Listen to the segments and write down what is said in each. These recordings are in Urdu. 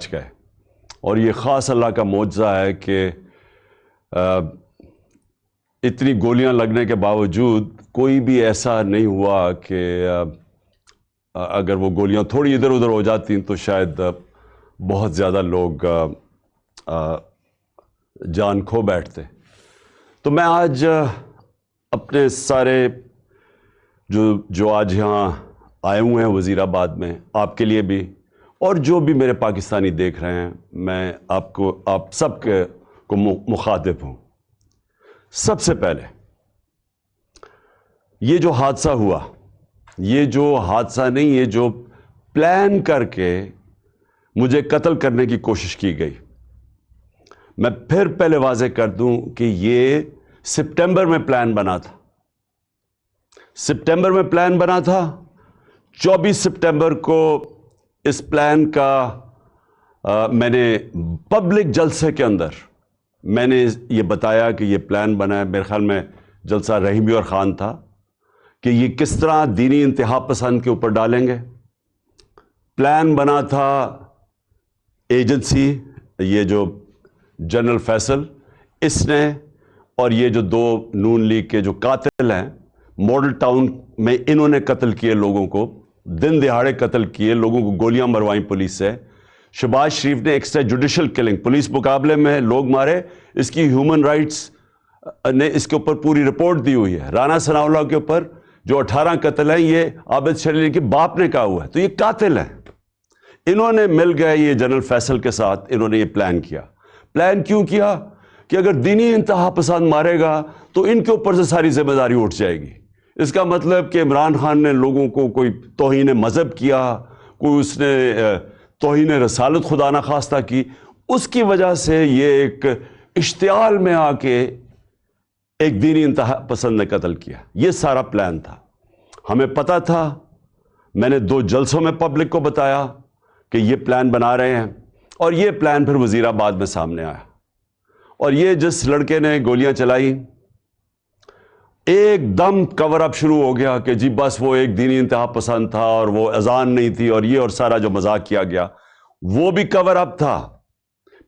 بچ گئے. اور یہ خاص اللہ کا معجزہ ہے کہ اتنی گولیاں لگنے کے باوجود کوئی بھی ایسا نہیں ہوا کہ اگر وہ گولیاں تھوڑی ادھر ادھر ہو جاتی تو شاید بہت زیادہ لوگ جان کھو بیٹھتے. تو میں آج اپنے سارے جو آج یہاں آئے ہوئے ہیں وزیر آباد میں، آپ کے لیے بھی اور جو بھی میرے پاکستانی دیکھ رہے ہیں، میں آپ سب کو مخاطب ہوں. سب سے پہلے یہ جو حادثہ ہوا، یہ جو حادثہ نہیں، یہ جو پلان کر کے مجھے قتل کرنے کی کوشش کی گئی، میں پھر پہلے واضح کر دوں کہ یہ سپٹمبر میں پلان بنا تھا. سپٹمبر میں پلان بنا تھا. 24 سپٹمبر کو اس پلان کا میں نے پبلک جلسے کے اندر میں نے یہ بتایا کہ یہ پلان بنا ہے. میرے خیال میں جلسہ رحیمی اور خان تھا کہ یہ کس طرح دینی انتہا پسند کے اوپر ڈالیں گے. پلان بنا تھا ایجنسی، یہ جو جنرل فیصل اس نے، اور یہ جو 2 نون لیگ کے جو قاتل ہیں ماڈل ٹاؤن میں، انہوں نے قتل کیے لوگوں کو، دن دہاڑے قتل کیے لوگوں کو، گولیاں مروائیں پولیس سے. شہباز شریف نے ایکسٹرا جوڈیشل کلنگ، پولیس مقابلے میں لوگ مارے، اس کی ہیومن رائٹس نے اس کے اوپر پوری رپورٹ دی ہوئی ہے. رانا ثناء اللہ کے اوپر جو 18 قتل ہیں، یہ عابد شریف کے باپ نے کہا ہوا ہے. تو یہ قاتل ہیں. انہوں نے مل گئے یہ جنرل فیصل کے ساتھ، انہوں نے یہ پلان کیا. پلان کیوں کیا؟ کہ اگر دینی انتہا پسند مارے گا تو ان کے اوپر سے ساری ذمہ داری اٹھ جائے گی. اس کا مطلب کہ عمران خان نے لوگوں کو کوئی توہین مذہب کیا، کوئی اس نے توہین رسالت خدا نخواستہ کی، اس کی وجہ سے یہ ایک اشتعال میں آ کے ایک دینی انتہا پسند نے قتل کیا. یہ سارا پلان تھا. ہمیں پتہ تھا. میں نے 2 جلسوں میں پبلک کو بتایا کہ یہ پلان بنا رہے ہیں، اور یہ پلان پھر وزیر آباد میں سامنے آیا. اور یہ جس لڑکے نے گولیاں چلائی، ایک دم کور اپ شروع ہو گیا کہ جی بس وہ ایک دینی انتہا پسند تھا اور وہ اذان نہیں تھی، اور یہ اور سارا جو مذاق کیا گیا وہ بھی کور اپ تھا.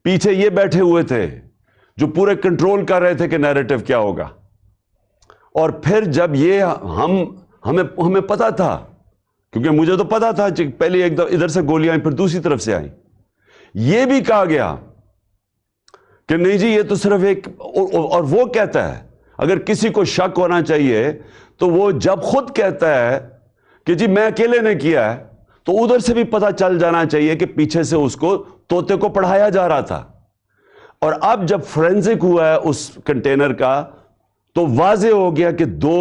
پیچھے یہ بیٹھے ہوئے تھے جو پورے کنٹرول کر رہے تھے کہ نیریٹو کیا ہوگا. اور پھر جب یہ ہمیں پتا تھا، کیونکہ مجھے تو پتا تھا، پہلے ایک ادھر سے گولیاں آئیں، پھر دوسری طرف سے آئیں. یہ بھی کہا گیا کہ نہیں جی یہ تو صرف ایک، اور وہ کہتا ہے اگر کسی کو شک ہونا چاہیے تو وہ جب خود کہتا ہے کہ جی میں اکیلے نے کیا ہے، تو ادھر سے بھی پتہ چل جانا چاہیے کہ پیچھے سے اس کو طوطے کو پڑھایا جا رہا تھا. اور اب جب فورینزک ہوا ہے اس کنٹینر کا، تو واضح ہو گیا کہ 2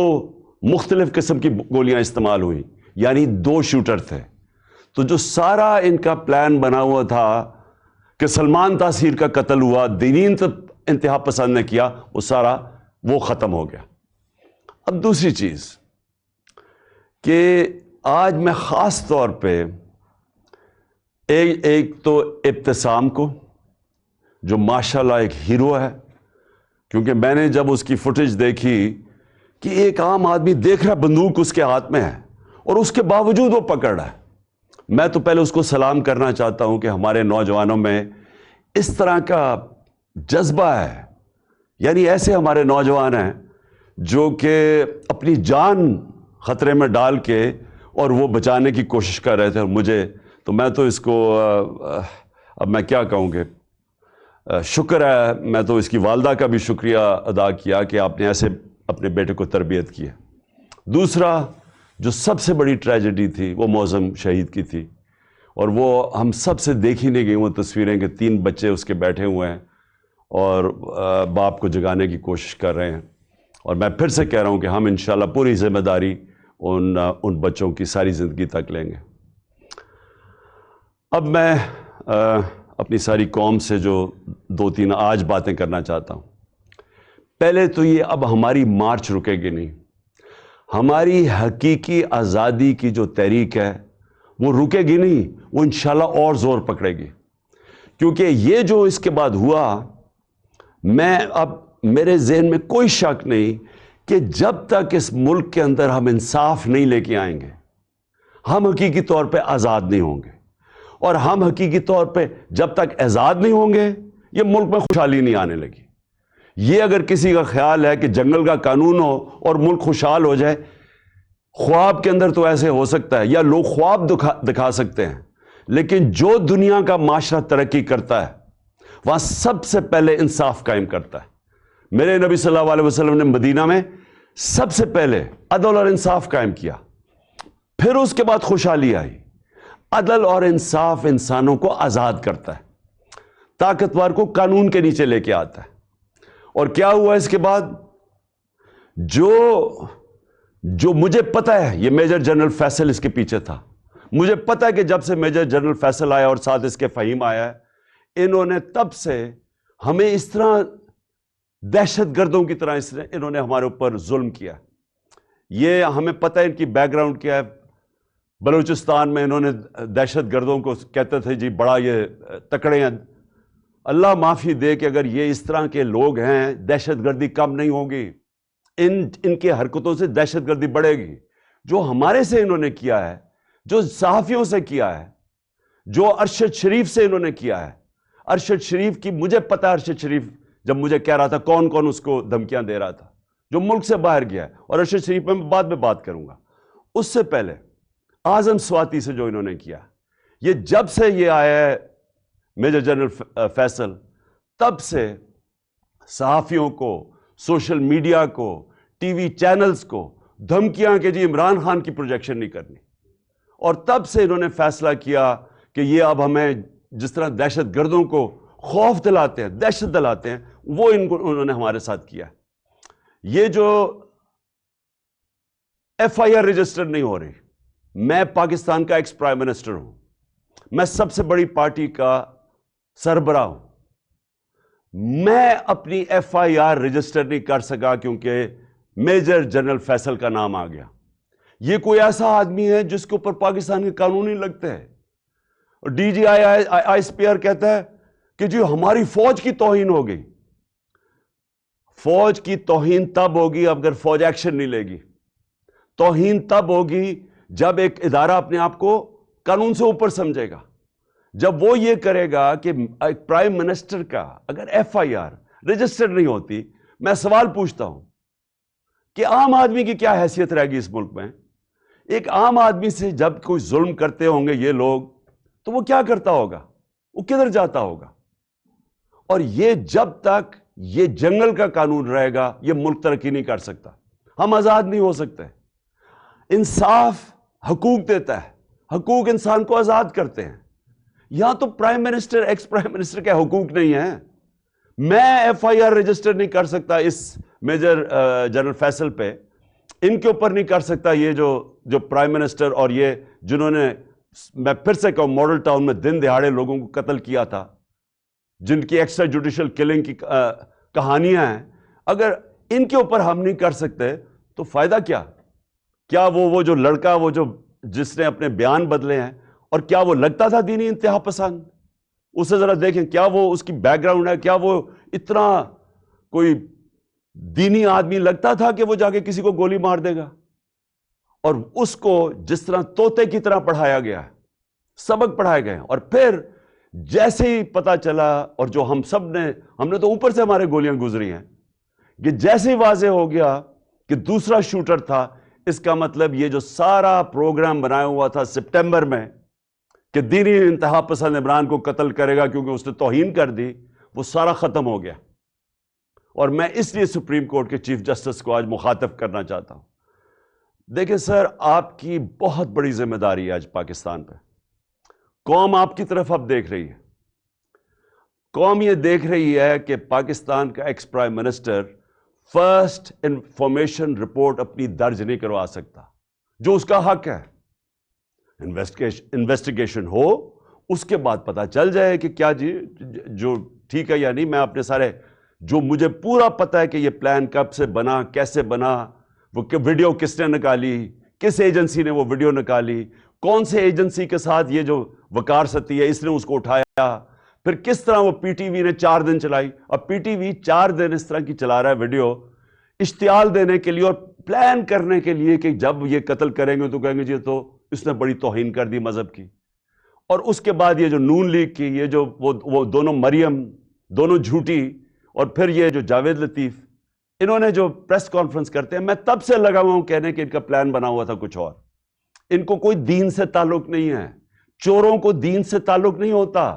مختلف قسم کی گولیاں استعمال ہوئی، یعنی 2 شوٹر تھے. تو جو سارا ان کا پلان بنا ہوا تھا کہ سلمان تاثیر کا قتل ہوا، دینی انتہا پسند نے کیا، وہ سارا وہ ختم ہو گیا. اب دوسری چیز کہ آج میں خاص طور پہ ایک تو ابتسام کو، جو ماشاءاللہ ایک ہیرو ہے، کیونکہ میں نے جب اس کی فوٹیج دیکھی کہ ایک عام آدمی دیکھ رہا بندوق اس کے ہاتھ میں ہے اور اس کے باوجود وہ پکڑ رہا ہے. میں تو پہلے اس کو سلام کرنا چاہتا ہوں کہ ہمارے نوجوانوں میں اس طرح کا جذبہ ہے. یعنی ایسے ہمارے نوجوان ہیں جو کہ اپنی جان خطرے میں ڈال کے اور وہ بچانے کی کوشش کر رہے تھے. اور میں تو اس کو اب میں کیا کہوں گے، شکر ہے. میں تو اس کی والدہ کا بھی شکریہ ادا کیا کہ آپ نے ایسے اپنے بیٹے کو تربیت کی ہے. دوسرا جو سب سے بڑی ٹریجڈی تھی وہ معظم شہید کی تھی، اور وہ ہم سب سے دیکھی نہیں گئی وہ تصویریں کہ 3 بچے اس کے بیٹھے ہوئے ہیں اور باپ کو جگانے کی کوشش کر رہے ہیں. اور میں پھر سے کہہ رہا ہوں کہ ہم انشاءاللہ پوری ذمہ داری ان بچوں کی ساری زندگی تک لیں گے. اب میں اپنی ساری قوم سے جو 2-3 آج باتیں کرنا چاہتا ہوں. پہلے تو یہ، اب ہماری مارچ رکے گی نہیں. ہماری حقیقی آزادی کی جو تحریک ہے وہ رکے گی نہیں، وہ انشاءاللہ اور زور پکڑے گی. کیونکہ یہ جو اس کے بعد ہوا، اب میرے ذہن میں کوئی شک نہیں کہ جب تک اس ملک کے اندر ہم انصاف نہیں لے کے آئیں گے، ہم حقیقی طور پہ آزاد نہیں ہوں گے. اور ہم حقیقی طور پہ جب تک آزاد نہیں ہوں گے یہ ملک میں خوشحالی نہیں آنے لگی. یہ اگر کسی کا خیال ہے کہ جنگل کا قانون ہو اور ملک خوشحال ہو جائے، خواب کے اندر تو ایسے ہو سکتا ہے، یا لوگ خواب دکھا سکتے ہیں، لیکن جو دنیا کا معاشرہ ترقی کرتا ہے وہاں سب سے پہلے انصاف قائم کرتا ہے. میرے نبی صلی اللہ علیہ وسلم نے مدینہ میں سب سے پہلے عدل اور انصاف قائم کیا، پھر اس کے بعد خوشحالی آئی. عدل اور انصاف انسانوں کو آزاد کرتا ہے، طاقتور کو قانون کے نیچے لے کے آتا ہے. اور کیا ہوا اس کے بعد؟ جو مجھے پتا ہے، یہ میجر جنرل فیصل اس کے پیچھے تھا. مجھے پتا ہے کہ جب سے میجر جنرل فیصل آیا اور ساتھ اس کے فہیم آیا ہے، انہوں نے تب سے ہمیں اس طرح دہشت گردوں کی طرح انہوں نے ہمارے اوپر ظلم کیا. یہ ہمیں پتہ ہے ان کی بیک گراؤنڈ کیا ہے. بلوچستان میں انہوں نے دہشت گردوں کو کہتے تھے جی بڑا یہ تکڑے ہیں. اللہ معافی دے کہ اگر یہ اس طرح کے لوگ ہیں دہشت گردی کم نہیں ہوگی، ان کے حرکتوں سے دہشت گردی بڑھے گی. جو ہمارے سے انہوں نے کیا ہے، جو صحافیوں سے کیا ہے، جو ارشد شریف سے انہوں نے کیا ہے. ارشد شریف کی مجھے پتا ہے، ارشد شریف جب مجھے کہہ رہا تھا کون کون اس کو دھمکیاں دے رہا تھا جو ملک سے باہر گیا ہے، اور ارشد شریف میں بعد میں بات کروں گا. اس سے پہلے اعظم سواتی سے جو انہوں نے کیا، یہ جب سے یہ آیا ہے میجر جنرل فیصل، تب سے صحافیوں کو، سوشل میڈیا کو، ٹی وی چینلز کو دھمکیاں کہ جی عمران خان کی پروجیکشن نہیں کرنی. اور تب سے انہوں نے فیصلہ کیا کہ یہ اب ہمیں جس طرح دہشت گردوں کو خوف دلاتے ہیں، دہشت دلاتے ہیں، وہ انہوں نے ہمارے ساتھ کیا. یہ جو ایف آئی آر رجسٹر نہیں ہو رہی، میں پاکستان کا ایکس پرائم منسٹر ہوں، میں سب سے بڑی پارٹی کا سربراہ ہوں، میں اپنی ایف آئی آر رجسٹر نہیں کر سکا کیونکہ میجر جنرل فیصل کا نام آ گیا. یہ کوئی ایسا آدمی ہے جس کے اوپر پاکستان کے قانون نہیں لگتے ہیں. اور D G I S P R کہتا ہے کہ جی ہماری فوج کی توہین ہو گئی. فوج کی توہین تب ہوگی اگر فوج ایکشن نہیں لے گی. توہین تب ہوگی جب ایک ادارہ اپنے آپ کو قانون سے اوپر سمجھے گا. جب وہ یہ کرے گا کہ ایک پرائم منسٹر کا اگر ایف آئی آر رجسٹر نہیں ہوتی، میں سوال پوچھتا ہوں کہ عام آدمی کی کیا حیثیت رہے گی اس ملک میں؟ ایک عام آدمی سے جب کوئی ظلم کرتے ہوں گے یہ لوگ، تو وہ کیا کرتا ہوگا؟ وہ کدھر جاتا ہوگا؟ اور یہ جب تک یہ جنگل کا قانون رہے گا یہ ملک ترقی نہیں کر سکتا. ہم آزاد نہیں ہو سکتے. انصاف حقوق دیتا ہے، حقوق انسان کو آزاد کرتے ہیں. یہاں تو prime minister, ex prime minister کے حقوق نہیں ہیں. میں ایف آئی آر رجسٹر نہیں کر سکتا اس میجر جنرل فیصل پہ، ان کے اوپر نہیں کر سکتا. یہ جو پرائم منسٹر اور یہ جنہوں نے، میں پھر سے کہوں، ماڈل ٹاؤن میں دن دہاڑے لوگوں کو قتل کیا تھا، جن کی ایکسٹرا جوڈیشل کلنگ کی کہانیاں ہیں، اگر ان کے اوپر ہم نہیں کر سکتے تو فائدہ کیا؟ کیا وہ جو لڑکا، وہ جس نے اپنے بیان بدلے ہیں، اور کیا وہ لگتا تھا دینی انتہا پسند؟ اسے ذرا دیکھیں، کیا وہ اس کی بیک گراؤنڈ ہے؟ کیا وہ اتنا کوئی دینی آدمی لگتا تھا کہ وہ جا کے کسی کو گولی مار دے گا؟ اور اس کو جس طرح طوطے کی طرح پڑھایا گیا، سبق پڑھائے گئے، اور پھر جیسے ہی پتا چلا، اور جو ہم نے تو اوپر سے ہمارے گولیاں گزری ہیں، کہ جیسے ہی واضح ہو گیا کہ دوسرا شوٹر تھا، اس کا مطلب یہ جو سارا پروگرام بنایا ہوا تھا سپٹمبر میں کہ دینی انتہا پسند عمران کو قتل کرے گا کیونکہ اس نے توہین کر دی، وہ سارا ختم ہو گیا. اور میں اس لیے سپریم کورٹ کے چیف جسٹس کو آج مخاطب کرنا چاہتا ہوں. دیکھیں سر، آپ کی بہت بڑی ذمہ داری ہے آج پاکستان پہ. قوم آپ کی طرف اب دیکھ رہی ہے. قوم یہ دیکھ رہی ہے کہ پاکستان کا ex prime minister first information report اپنی درج نہیں کروا سکتا، جو اس کا حق ہے. انویسٹیگیشن ہو، اس کے بعد پتا چل جائے کہ کیا جی جو ٹھیک ہے یا نہیں. میں اپنے سارے جو مجھے پورا پتا ہے کہ یہ پلان کب سے بنا، کیسے بنا، وہ ویڈیو کس نے نکالی، کس ایجنسی نے وہ ویڈیو نکالی، کون سے ایجنسی کے ساتھ یہ جو وقار ستی ہے اس نے اس کو اٹھایا، پھر کس طرح وہ پی ٹی وی نے 4 دن چلائی. اور پی ٹی وی 4 دن اس طرح کی چلا رہا ہے ویڈیو، اشتعال دینے کے لیے اور پلان کرنے کے لیے کہ جب یہ قتل کریں گے تو کہیں گے جی تو اس نے بڑی توہین کر دی مذہب کی. اور اس کے بعد یہ جو نون لیگ کی یہ جو وہ دونوں مریم دونوں جھوٹی، اور پھر یہ جو جاوید لطیف، انہوں نے جو پریس کانفرنس کرتے ہیں، میں تب سے لگا ہوا ہوں کہنے کہ ان کا پلان بنا ہوا تھا کچھ اور. ان کو کوئی دین سے تعلق نہیں ہے. چوروں کو دین سے تعلق نہیں ہوتا.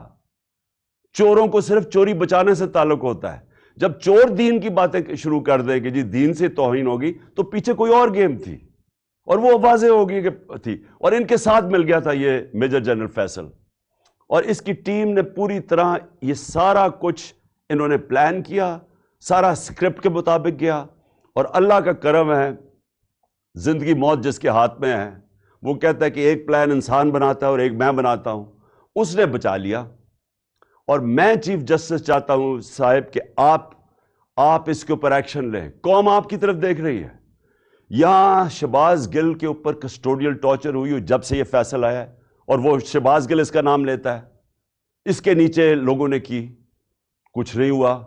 چوروں کو صرف چوری بچانے سے تعلق ہوتا ہے. جب چور دین کی باتیں شروع کر دیں کہ جی دین سے توہین ہوگی، تو پیچھے کوئی اور گیم تھی اور وہ واضح ہوگی کہ تھی. اور ان کے ساتھ مل گیا تھا یہ میجر جنرل فیصل، اور اس کی ٹیم نے پوری طرح یہ سارا کچھ انہوں نے پلان کیا، سارا اسکرپٹ کے مطابق گیا. اور اللہ کا کرم ہے، زندگی موت جس کے ہاتھ میں ہے، وہ کہتا ہے کہ ایک پلان انسان بناتا ہے اور ایک میں بناتا ہوں. اس نے بچا لیا. اور میں چیف جسٹس چاہتا ہوں صاحب کہ آپ اس کے اوپر ایکشن لیں. قوم آپ کی طرف دیکھ رہی ہے. یہاں شہباز گل کے اوپر کسٹوڈیل ٹارچر ہوئی جب سے یہ فیصلہ آیا ہے، اور وہ شہباز گل اس کا نام لیتا ہے. اس کے نیچے لوگوں نے کی، کچھ نہیں ہوا.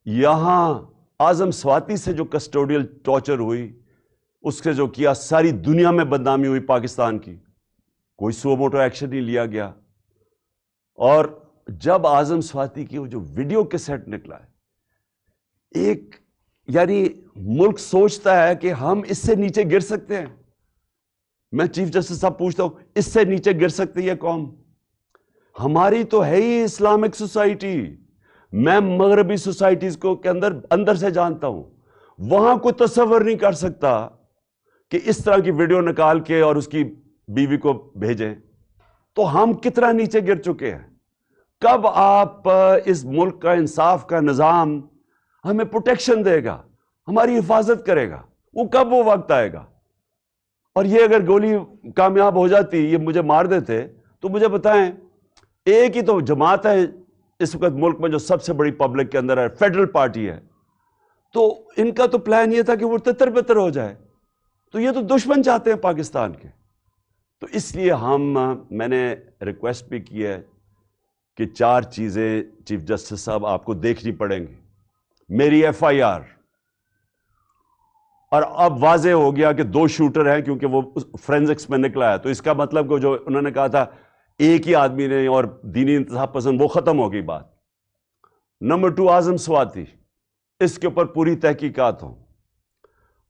یہاں اعظم سواتی سے جو کسٹوڈیل ٹارچر ہوئی، اس سے جو کیا، ساری دنیا میں بدنامی ہوئی پاکستان کی، کوئی سو موٹو ایکشن نہیں لیا گیا. اور جب اعظم سواتی کی وہ جو ویڈیو کے سیٹ نکلا ہے، ایک یعنی ملک سوچتا ہے کہ ہم اس سے نیچے گر سکتے ہیں. میں چیف جسٹس صاحب پوچھتا ہوں، اس سے نیچے گر سکتی ہے قوم؟ ہماری تو ہے ہی اسلامک سوسائٹی. میں مغربی سوسائٹیز کو کے اندر سے جانتا ہوں. وہاں کوئی تصور نہیں کر سکتا کہ اس طرح کی ویڈیو نکال کے اور اس کی بیوی کو بھیجیں. تو ہم کتنا نیچے گر چکے ہیں. کب آپ اس ملک کا انصاف کا نظام ہمیں پروٹیکشن دے گا، ہماری حفاظت کرے گا؟ وہ کب وہ وقت آئے گا؟ اور یہ اگر گولی کامیاب ہو جاتی، یہ مجھے مار دیتے، تو مجھے بتائیں، ایک ہی تو جماعت ہے اس وقت ملک میں جو سب سے بڑی پبلک کے اندر ہے، فیڈرل پارٹی ہے. تو ان کا تو پلان یہ تھا کہ وہ تتر بتر ہو جائے. تو یہ تو دشمن چاہتے ہیں پاکستان کے. تو اس لیے میں نے ریکویسٹ بھی کی ہے کہ 4 چیزیں چیف جسٹس صاحب آپ کو دیکھنی پڑیں گی. میری ایف آئی آر، اور اب واضح ہو گیا کہ 2 شوٹر ہیں کیونکہ وہ فرینزکس میں نکلا ہے. تو اس کا مطلب کہ جو انہوں نے کہا تھا ایک ہی آدمی نے اور دینی انتہا پسند، وہ ختم ہو گئی بات. نمبر 2 اعظم سواتی، اس کے اوپر پوری تحقیقات ہوں.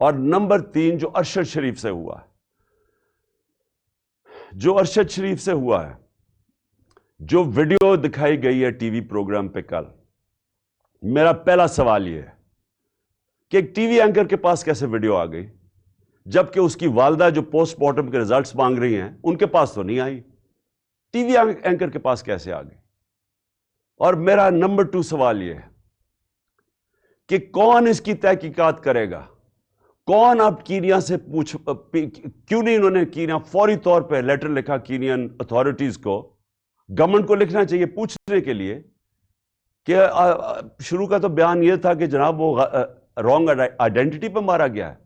اور نمبر 3 جو ارشد شریف سے ہوا ہے، جو ارشد شریف سے ہوا ہے، جو ویڈیو دکھائی گئی ہے ٹی وی پروگرام پہ کل، میرا پہلا سوال یہ ہے کہ ایک ٹی وی اینکر کے پاس کیسے ویڈیو آ گئی، جبکہ اس کی والدہ جو پوسٹ مارٹم کے ریزلٹس مانگ رہی ہیں ان کے پاس تو نہیں آئی. ٹی وی اینکر کے پاس کیسے آ گئی؟ اور میرا نمبر 2 سوال یہ ہے کہ کون اس کی تحقیقات کرے گا؟ کون اب کینیا سے کیوں نہیں انہوں نے کینیا فوری طور پہ لیٹر لکھا کینین اتھارٹیز کو، گورنمنٹ کو لکھنا چاہیے پوچھنے کے لیے کہ شروع کا تو بیان یہ تھا کہ جناب وہ رانگ آئیڈینٹی پہ مارا گیا ہے،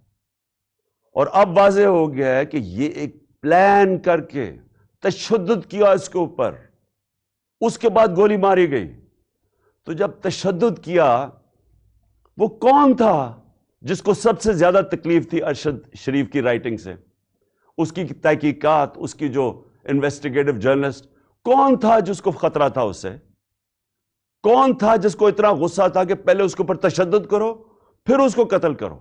اور اب واضح ہو گیا ہے کہ یہ ایک پلان کر کے تشدد کیا اس کے اوپر، اس کے بعد گولی ماری گئی. تو جب تشدد کیا، وہ کون تھا جس کو سب سے زیادہ تکلیف تھی ارشد شریف کی رائٹنگ سے، اس کی تحقیقات، اس کی جو انویسٹیگیٹو جرنلسٹ، کون تھا جس کو خطرہ تھا اس سے؟ کون تھا جس کو اتنا غصہ تھا کہ پہلے اس کے اوپر تشدد کرو پھر اس کو قتل کرو؟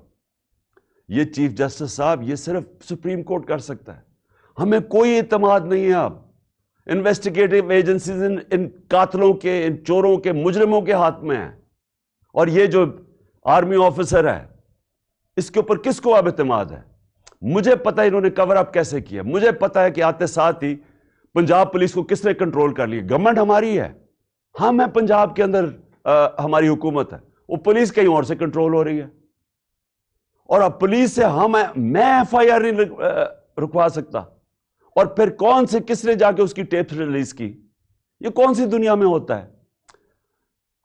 یہ چیف جسٹس صاحب، یہ صرف سپریم کورٹ کر سکتا ہے. ہمیں کوئی اعتماد نہیں ہے اب. انویسٹیگیٹو ایجنسیز ان قاتلوں کے، ان چوروں کے، مجرموں کے ہاتھ میں ہیں. اور یہ جو آرمی آفیسر ہے، اس کے اوپر کس کو اب اعتماد ہے؟ مجھے پتا ہے انہوں نے کور اپ کیسے کیا. مجھے پتا ہے کہ آتے ساتھ ہی پنجاب پولیس کو کس نے کنٹرول کر لیا. گورنمنٹ ہماری ہے، ہم ہیں پنجاب کے اندر، ہماری حکومت ہے. وہ پولیس کہیں اور سے کنٹرول ہو رہی ہے. اور اب پولیس سے میں ایف آئی آر نہیں رکوا سکتا. اور پھر کون سے، کس نے جا کے اس کی ٹیپ ریلیز کی؟ یہ کون سی دنیا میں ہوتا ہے؟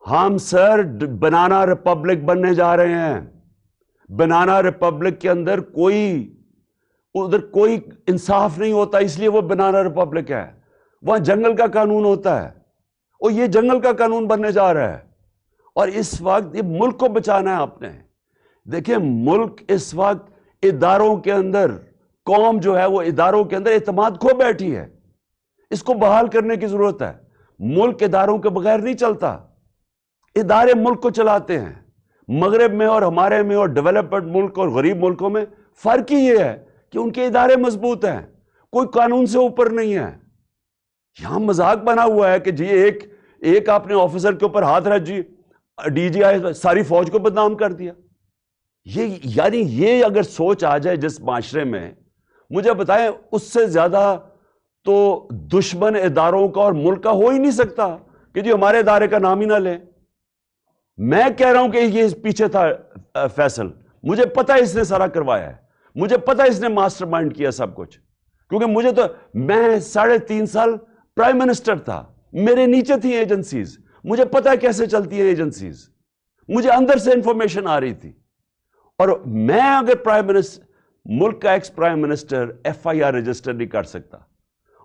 ہم سر بنانا ریپبلک بننے جا رہے ہیں. بنانا ریپبلک کے اندر ادھر کوئی انصاف نہیں ہوتا، اس لیے وہ بنانا ریپبلک ہے. وہاں جنگل کا قانون ہوتا ہے، اور یہ جنگل کا قانون بننے جا رہا ہے. اور اس وقت یہ ملک کو بچانا ہے آپ نے. دیکھیں ملک اس وقت اداروں کے اندر، قوم جو ہے وہ اداروں کے اندر اعتماد کھو بیٹھی ہے. اس کو بحال کرنے کی ضرورت ہے. ملک اداروں کے بغیر نہیں چلتا. ادارے ملک کو چلاتے ہیں. مغرب میں اور ہمارے میں اور ڈیولپڈ ملک اور غریب ملکوں میں فرق ہی یہ ہے کہ ان کے ادارے مضبوط ہیں, کوئی قانون سے اوپر نہیں ہے. یہاں مذاق بنا ہوا ہے کہ جی ایک آپ نے آفیسر کے اوپر ہاتھ رکھ جی ڈی جی آئی ساری فوج کو بدنام کر دیا. یعنی یہ اگر سوچ آ جائے جس معاشرے میں, مجھے بتائیں اس سے زیادہ تو دشمن اداروں کا اور ملک کا ہو ہی نہیں سکتا کہ جی ہمارے ادارے کا نام ہی نہ لیں. میں کہہ رہا ہوں کہ یہ پیچھے تھا فیصل, مجھے پتا اس نے سارا کروایا ہے, مجھے پتا اس نے ماسٹر مائنڈ کیا سب کچھ, کیونکہ مجھے تو میں 3.5 سال پرائم منسٹر تھا, میرے نیچے تھی ایجنسیز, مجھے پتا کیسے چلتی ہیں ایجنسیز, مجھے اندر سے انفارمیشن آ رہی تھی. اور میں اگر ملک کا ex prime minister FIR register نہیں کر سکتا,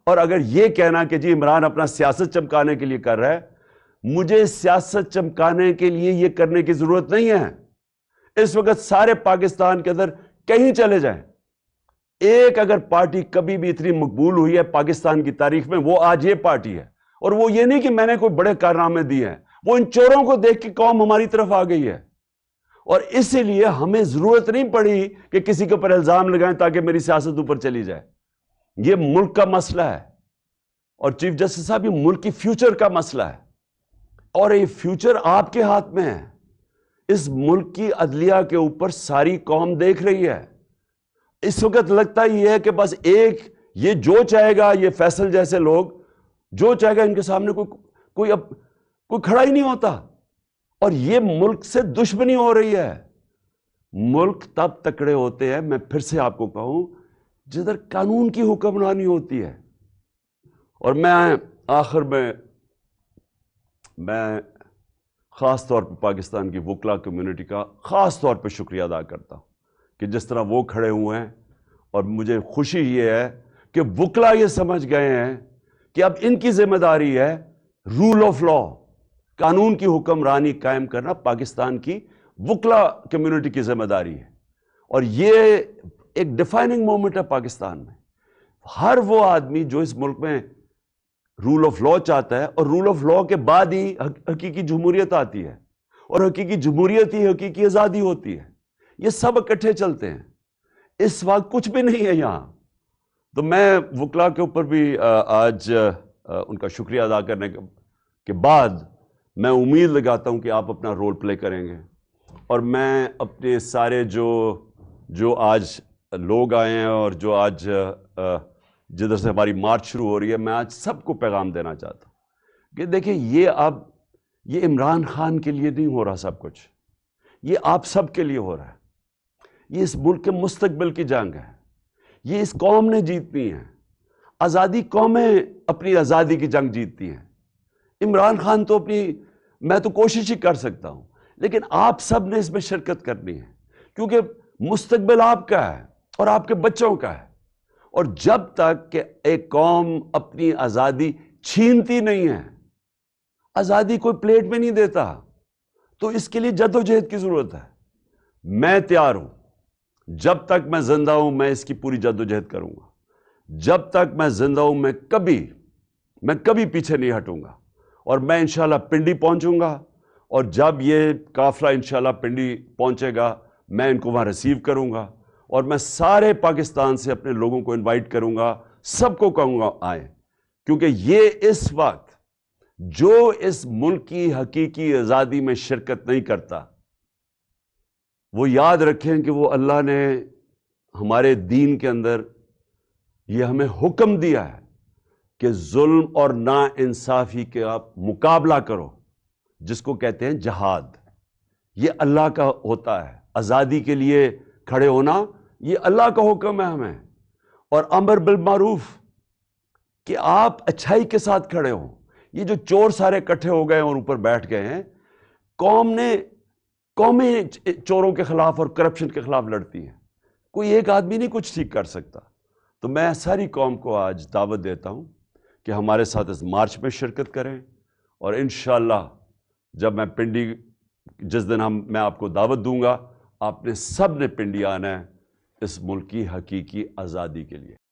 اور اگر یہ کہنا کہ جی عمران اپنا سیاست چمکانے کے لیے کر رہا ہے, مجھے سیاست چمکانے کے لیے یہ کرنے کی ضرورت نہیں ہے. اس وقت سارے پاکستان کے اندر کہیں چلے جائیں, ایک اگر پارٹی کبھی بھی اتنی مقبول ہوئی ہے پاکستان کی تاریخ میں, وہ آج یہ پارٹی ہے. اور وہ یہ نہیں کہ میں نے کوئی بڑے کارنامے دیے ہیں, وہ ان چوروں کو دیکھ کے قوم ہماری طرف آ گئی ہے. اور اسی لیے ہمیں ضرورت نہیں پڑی کہ کسی کے اوپر الزام لگائیں تاکہ میری سیاست اوپر چلی جائے. یہ ملک کا مسئلہ ہے, اور چیف جسٹس صاحب یہ ملک کی فیوچر کا مسئلہ ہے, اور یہ فیوچر آپ کے ہاتھ میں ہے. اس ملک کی عدلیہ کے اوپر ساری قوم دیکھ رہی ہے. اس وقت لگتا یہ ہے کہ بس یہ جو چاہے گا, یہ فیصل جیسے لوگ جو چاہے گا, ان کے سامنے کوئی کھڑا ہی نہیں ہوتا, اور یہ ملک سے دشمنی ہو رہی ہے. ملک تب تکڑے ہوتے ہیں, میں پھر سے آپ کو کہوں, جدھر قانون کی حکمرانی ہوتی ہے. اور میں آخر میں خاص طور پہ پاکستان کی وکلا کمیونٹی کا خاص طور پہ شکریہ ادا کرتا ہوں کہ جس طرح وہ کھڑے ہوئے ہیں. اور مجھے خوشی یہ ہے کہ وکلا یہ سمجھ گئے ہیں کہ اب ان کی ذمہ داری ہے رول آف لا, قانون کی حکمرانی قائم کرنا پاکستان کی وکلا کمیونٹی کی ذمہ داری ہے. اور یہ ایک ڈیفائننگ مومنٹ ہے پاکستان میں. ہر وہ آدمی جو اس ملک میں رول آف لا چاہتا ہے, اور رول آف لا کے بعد ہی حقیقی جمہوریت آتی ہے, اور حقیقی جمہوریت ہی حقیقی آزادی ہوتی ہے. یہ سب اکٹھے چلتے ہیں. اس وقت کچھ بھی نہیں ہے یہاں. تو میں وکلا کے اوپر بھی آج ان کا شکریہ ادا کرنے کے بعد میں امید لگاتا ہوں کہ آپ اپنا رول پلے کریں گے. اور میں اپنے سارے جو آج لوگ آئے ہیں اور جو آج جدھر سے ہماری مارچ شروع ہو رہی ہے, میں آج سب کو پیغام دینا چاہتا ہوں کہ دیکھیں یہ عمران خان کے لیے نہیں ہو رہا سب کچھ, یہ آپ سب کے لیے ہو رہا ہے. یہ اس ملک کے مستقبل کی جنگ ہے, یہ اس قوم نے جیتنی ہے. آزادی قومیں اپنی آزادی کی جنگ جیتتی ہیں. عمران خان تو میں تو کوشش ہی کر سکتا ہوں, لیکن آپ سب نے اس میں شرکت کرنی ہے, کیونکہ مستقبل آپ کا ہے اور آپ کے بچوں کا ہے. اور جب تک کہ ایک قوم اپنی آزادی چھینتی نہیں ہے, آزادی کوئی پلیٹ میں نہیں دیتا, تو اس کے لیے جدوجہد کی ضرورت ہے. میں تیار ہوں, جب تک میں زندہ ہوں میں اس کی پوری جدوجہد کروں گا. جب تک میں زندہ ہوں میں کبھی پیچھے نہیں ہٹوں گا. اور میں انشاءاللہ پنڈی پہنچوں گا, اور جب یہ قافلہ انشاءاللہ پنڈی پہنچے گا میں ان کو وہاں ریسیو کروں گا, اور میں سارے پاکستان سے اپنے لوگوں کو انوائٹ کروں گا, سب کو کہوں گا آئیں, کیونکہ یہ اس وقت جو اس ملک کی حقیقی آزادی میں شرکت نہیں کرتا, وہ یاد رکھیں کہ وہ اللہ نے ہمارے دین کے اندر یہ ہمیں حکم دیا ہے کہ ظلم اور نا انصافی کے آپ مقابلہ کرو, جس کو کہتے ہیں جہاد. یہ اللہ کا ہوتا ہے. آزادی کے لیے کھڑے ہونا یہ اللہ کا حکم ہے ہمیں. اور امر بالمعروف کہ آپ اچھائی کے ساتھ کھڑے ہوں. یہ جو چور سارے اکٹھے ہو گئے اور اوپر بیٹھ گئے ہیں, قومیں چوروں کے خلاف اور کرپشن کے خلاف لڑتی ہیں, کوئی ایک آدمی نہیں کچھ ٹھیک کر سکتا. تو میں ساری قوم کو آج دعوت دیتا ہوں کہ ہمارے ساتھ اس مارچ میں شرکت کریں, اور انشاءاللہ جب میں پنڈی جس دن میں آپ کو دعوت دوں گا, آپ نے سب نے پنڈی آنا ہے اس ملک کی حقیقی آزادی کے لیے.